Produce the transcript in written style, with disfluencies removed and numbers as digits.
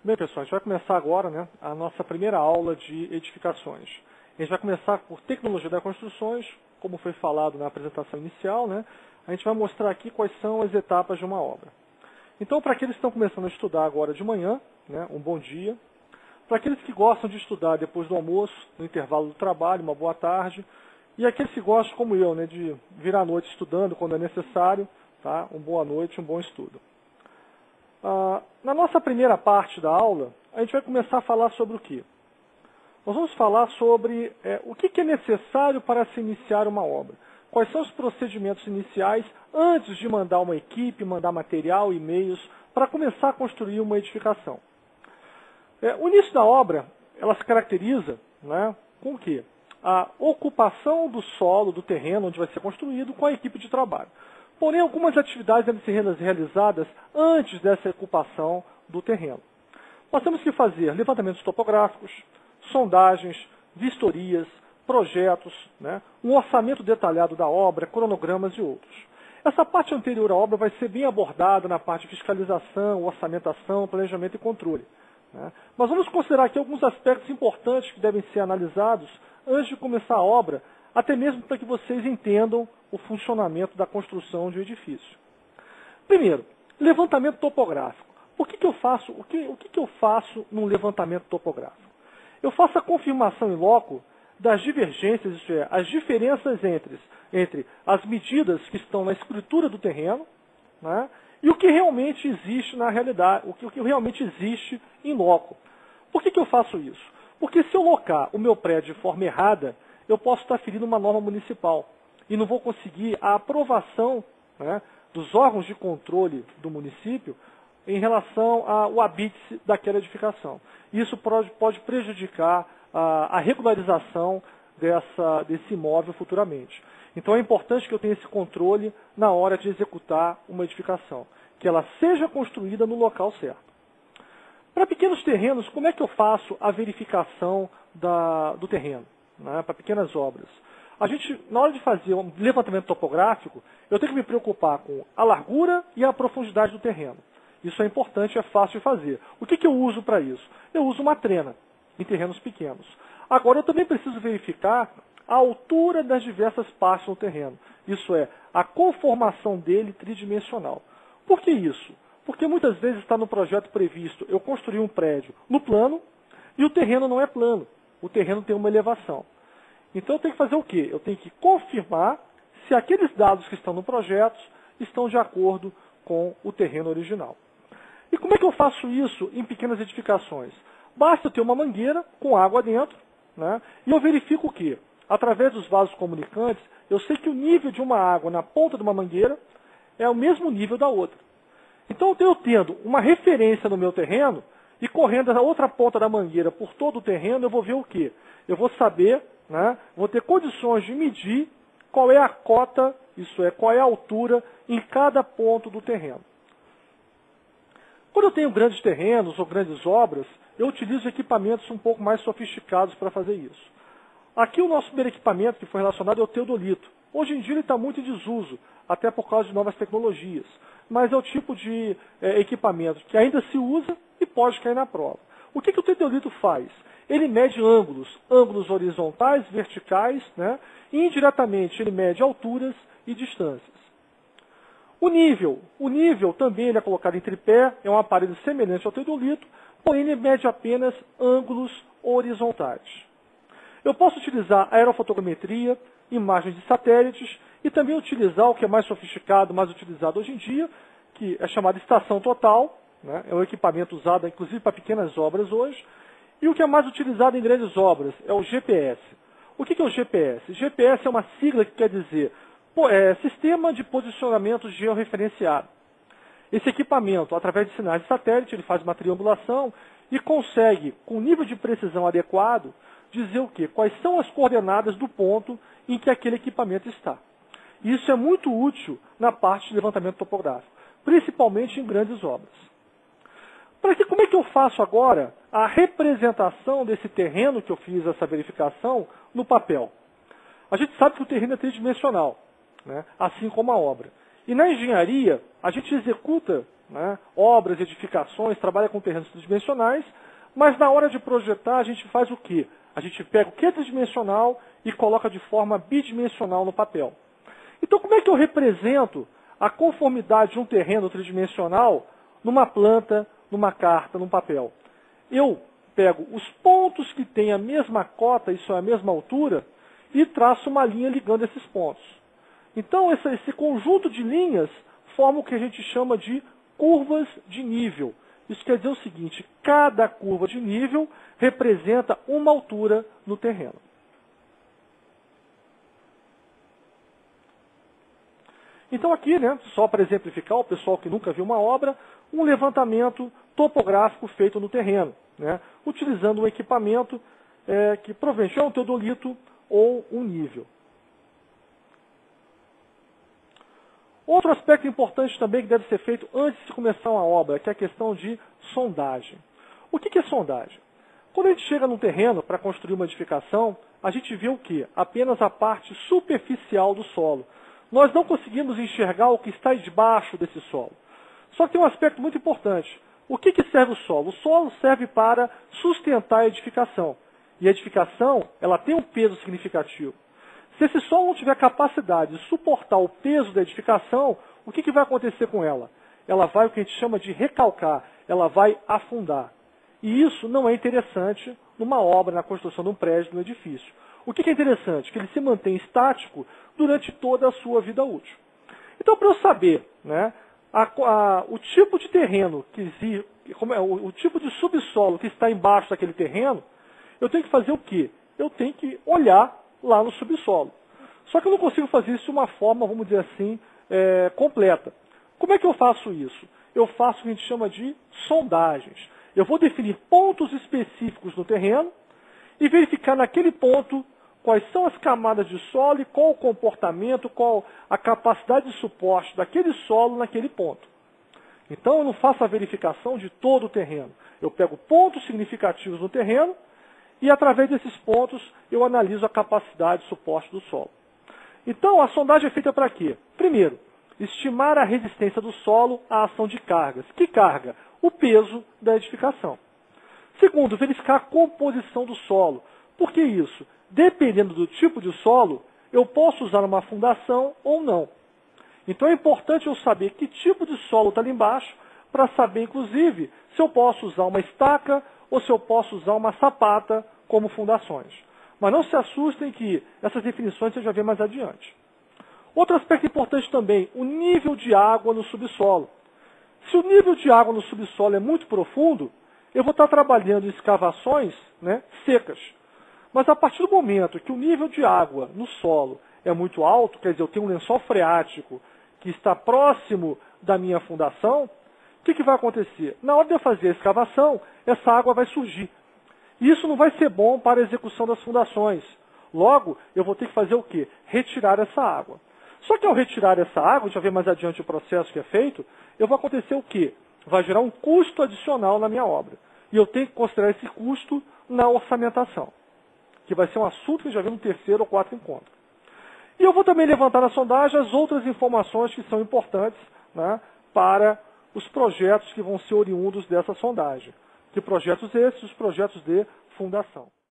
Bem, pessoal, a gente vai começar agora, né, a nossa primeira aula de edificações. A gente vai começar por tecnologia das construções, como foi falado na apresentação inicial, né? A gente vai mostrar aqui quais são as etapas de uma obra. Então, para aqueles que estão começando a estudar agora de manhã, né, um bom dia. Para aqueles que gostam de estudar depois do almoço, no intervalo do trabalho, uma boa tarde. E aqueles que gostam, como eu, né, de virar a noite estudando quando é necessário, tá? Uma boa noite, um bom estudo. Na nossa primeira parte da aula, a gente vai começar a falar sobre o quê? Nós vamos falar sobre o que é necessário para se iniciar uma obra. Quais são os procedimentos iniciais antes de mandar uma equipe, mandar material, e-mails, para começar a construir uma edificação. O início da obra, ela se caracteriza, né, com o quê? A ocupação do solo, do terreno onde vai ser construído com a equipe de trabalho. Porém, algumas atividades devem ser realizadas antes dessa ocupação do terreno. Nós temos que fazer levantamentos topográficos, sondagens, vistorias, projetos, né, um orçamento detalhado da obra, cronogramas e outros. Essa parte anterior à obra vai ser bem abordada na parte de fiscalização, orçamentação, planejamento e controle. Né. Mas vamos considerar aqui alguns aspectos importantes que devem ser analisados antes de começar a obra, até mesmo para que vocês entendam o funcionamento da construção de um edifício. Primeiro, levantamento topográfico. O que eu faço num levantamento topográfico? Eu faço a confirmação em loco das divergências, isto é, as diferenças entre as medidas que estão na escritura do terreno, né, e o que realmente existe na realidade, o que realmente existe em loco. Por que eu faço isso? Porque se eu locar o meu prédio de forma errada, eu posso estar ferindo uma norma municipal e não vou conseguir a aprovação, né, dos órgãos de controle do município em relação ao habite daquela edificação. Isso pode prejudicar a regularização desse imóvel futuramente. Então é importante que eu tenha esse controle na hora de executar uma edificação, que ela seja construída no local certo. Para pequenos terrenos, como é que eu faço a verificação do terreno, né, para pequenas obras? A gente, na hora de fazer um levantamento topográfico, eu tenho que me preocupar com a largura e a profundidade do terreno. Isso é importante, é fácil de fazer. O que eu uso para isso? Eu uso uma trena em terrenos pequenos. Agora, eu também preciso verificar a altura das diversas partes do terreno. Isso é, a conformação dele tridimensional. Por que isso? Porque muitas vezes está no projeto previsto eu construir um prédio no plano e o terreno não é plano. O terreno tem uma elevação. Então eu tenho que fazer o quê? Eu tenho que confirmar se aqueles dados que estão no projeto estão de acordo com o terreno original. E como é que eu faço isso em pequenas edificações? Basta eu ter uma mangueira com água dentro, né, e eu verifico o quê? Através dos vasos comunicantes, eu sei que o nível de uma água na ponta de uma mangueira é o mesmo nível da outra. Então eu tendo uma referência no meu terreno e correndo a outra ponta da mangueira por todo o terreno, eu vou ver o quê? Eu vou saber, né, vou ter condições de medir qual é a cota, isso é, qual é a altura em cada ponto do terreno. Quando eu tenho grandes terrenos ou grandes obras, eu utilizo equipamentos um pouco mais sofisticados para fazer isso. Aqui o nosso primeiro equipamento que foi relacionado é o teodolito. Hoje em dia ele está muito em desuso, até por causa de novas tecnologias. Mas é o tipo de equipamento que ainda se usa e pode cair na prova. O que o teodolito faz? Ele mede ângulos horizontais, verticais, né, e indiretamente ele mede alturas e distâncias. O nível também ele é colocado em tripé, é um aparelho semelhante ao teodolito, porém ele mede apenas ângulos horizontais. Eu posso utilizar aerofotogrametria, imagens de satélites e também utilizar o que é mais sofisticado, mais utilizado hoje em dia, que é chamado estação total, né, é um equipamento usado inclusive para pequenas obras hoje, e o que é mais utilizado em grandes obras é o GPS. O que é o GPS? GPS é uma sigla que quer dizer Sistema de Posicionamento Georreferenciado. Esse equipamento, através de sinais de satélite, ele faz uma triangulação e consegue, com nível de precisão adequado, dizer o quê? Quais são as coordenadas do ponto em que aquele equipamento está. Isso é muito útil na parte de levantamento topográfico, principalmente em grandes obras. Como é que eu faço agora a representação desse terreno que eu fiz essa verificação no papel? A gente sabe que o terreno é tridimensional, né, assim como a obra. E na engenharia, a gente executa né? Obras, edificações, trabalha com terrenos tridimensionais, mas na hora de projetar a gente faz o quê? A gente pega o que é tridimensional e coloca de forma bidimensional no papel. Então como é que eu represento a conformidade de um terreno tridimensional numa planta, numa carta, num papel? Eu pego os pontos que têm a mesma cota, isso é a mesma altura, e traço uma linha ligando esses pontos. Então esse conjunto de linhas forma o que a gente chama de curvas de nível. Isso quer dizer o seguinte, cada curva de nível representa uma altura no terreno. Então aqui, né, só para exemplificar, o pessoal que nunca viu uma obra, um levantamento topográfico feito no terreno, né, utilizando um equipamento que provavelmente é um teodolito ou um nível. Outro aspecto importante também que deve ser feito antes de começar uma obra, que é a questão de sondagem. O que é sondagem? Quando a gente chega num terreno para construir uma edificação, a gente vê o quê? Apenas a parte superficial do solo. Nós não conseguimos enxergar o que está debaixo desse solo. Só que tem um aspecto muito importante. O que serve o solo? O solo serve para sustentar a edificação. E a edificação, ela tem um peso significativo. Se esse solo não tiver capacidade de suportar o peso da edificação, o que vai acontecer com ela? Ela vai, o que a gente chama de recalcar, ela vai afundar. E isso não é interessante numa obra, na construção de um prédio, de um edifício. O que é interessante? Que ele se mantém estático durante toda a sua vida útil. Então, para eu saber, né, o tipo de terreno, o tipo de subsolo que está embaixo daquele terreno, eu tenho que fazer o quê? Eu tenho que olhar lá no subsolo. Só que eu não consigo fazer isso de uma forma, vamos dizer assim, completa. Como é que eu faço isso? Eu faço o que a gente chama de sondagens. Eu vou definir pontos específicos no terreno e verificar naquele ponto quais são as camadas de solo e qual o comportamento, qual a capacidade de suporte daquele solo naquele ponto. Então eu não faço a verificação de todo o terreno. Eu pego pontos significativos no terreno e através desses pontos eu analiso a capacidade de suporte do solo. Então a sondagem é feita para quê? Primeiro, estimar a resistência do solo à ação de cargas. Que carga? O peso da edificação. Segundo, verificar a composição do solo. Por que isso? Dependendo do tipo de solo, eu posso usar uma fundação ou não. Então é importante eu saber que tipo de solo está ali embaixo, para saber, inclusive, se eu posso usar uma estaca ou se eu posso usar uma sapata como fundações. Mas não se assustem que essas definições você já vê mais adiante. Outro aspecto importante também, o nível de água no subsolo. Se o nível de água no subsolo é muito profundo, eu vou estar trabalhando em escavações, né, secas. Mas a partir do momento que o nível de água no solo é muito alto, quer dizer, eu tenho um lençol freático que está próximo da minha fundação, o que vai acontecer? Na hora de eu fazer a escavação, essa água vai surgir. E isso não vai ser bom para a execução das fundações. Logo, eu vou ter que fazer o quê? Retirar essa água. Só que ao retirar essa água, a gente vai ver mais adiante o processo que é feito, eu vou acontecer o quê? Vai gerar um custo adicional na minha obra. E eu tenho que considerar esse custo na orçamentação, que vai ser um assunto que a gente já vê no terceiro ou quarto encontro. E eu vou também levantar na sondagem as outras informações que são importantes, né, para os projetos que vão ser oriundos dessa sondagem. Que projetos esses? Os projetos de fundação.